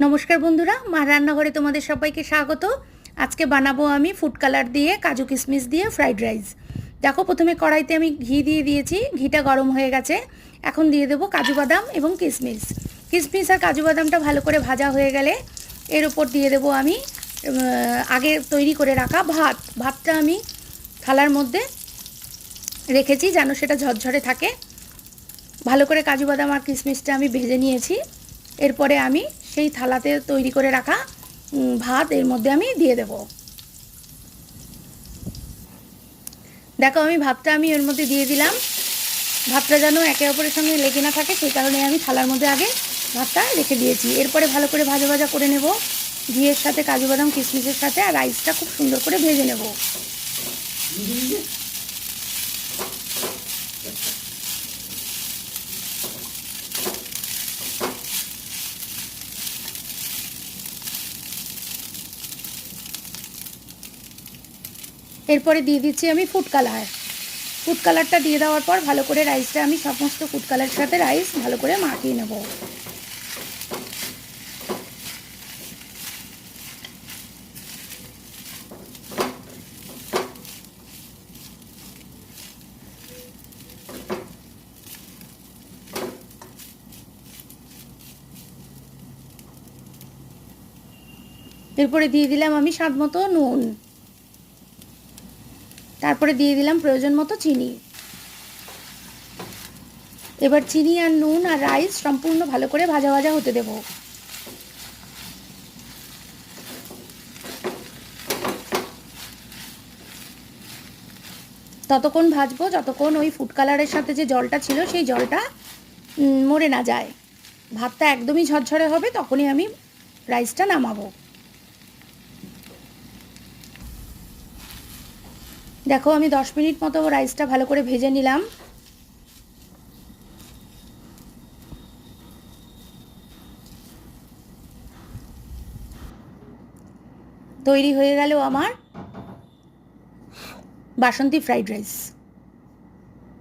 নমস্কার বন্ধুরা, মার রান্নাঘরে তোমাদের সবাইকে স্বাগত। আজকে বানাবো আমি ফুড কালার দিয়ে কাজু কিশমিশ দিয়ে ফ্রাইড রাইস। দেখো, প্রথমে কড়াইতে আমি ঘি দিয়ে দিয়েছি, ঘিটা গরম হয়ে গেছে। এখন দিয়ে দেবো কাজু বাদাম এবং কিশমিশ। কিশমিশ আর কাজু বাদামটা ভালো করে ভাজা হয়ে গেলে এর ওপর দিয়ে দেবো আমি আগে তৈরি করে রাখা ভাতটা আমি থালার মধ্যে রেখেছি যেন সেটা ঝরঝরে থাকে। ভালো করে কাজু বাদাম আর কিশমিশটা আমি ভেজে নিয়েছি। এরপরে আমি সেই থালাতে তৈরি করে রাখা ভাত এর মধ্যে আমি দিয়ে দেব। দেখো, আমি ভাতটা এর মধ্যে দিয়ে দিলাম। ভাতটা যেন একে অপরের সঙ্গে লেগে না থাকে সেই কারণে আমি থালার মধ্যে আগে ভাতটা রেখে দিয়েছি। এরপরে ভালো করে ভাজা ভাজা করে নেব ঘিয়ের সাথে, কাজু বাদাম কিশমিশের সাথে, আর রাইসটা খুব সুন্দর করে ভেজে নেব। এরপরে দিয়ে দিচ্ছি আমি ফুড কালারটা দিয়ে দেওয়ার পর ভালো করে রাইসটা আমি সমস্ত ফুড কালারের সাথে রাইস ভালো করে মাখিয়ে নেব। এরপরে দিয়ে দিলাম আমি স্বাদ মতো নুন, তারপরে দিয়ে দিলাম প্রয়োজন মতো চিনি। এবার চিনি আর নুন আর রাইস সম্পূর্ণ ভালো করে ভাজা ভাজা হতে দেব। ততক্ষণ ভাজবো যতক্ষণ ওই ফুড কালারের সাথে যে জলটা ছিল সেই জলটা মরে না যায়। ভাতটা একদমই ঝরঝরে হবে, তখনই আমি রাইসটা নামাবো। দেখো, আমি 10 মিনিট মতো রাইসটা ভালো করে ভেজে নিলাম। তৈরি হয়ে গেল আমার বাসন্তী ফ্রাইড রাইস।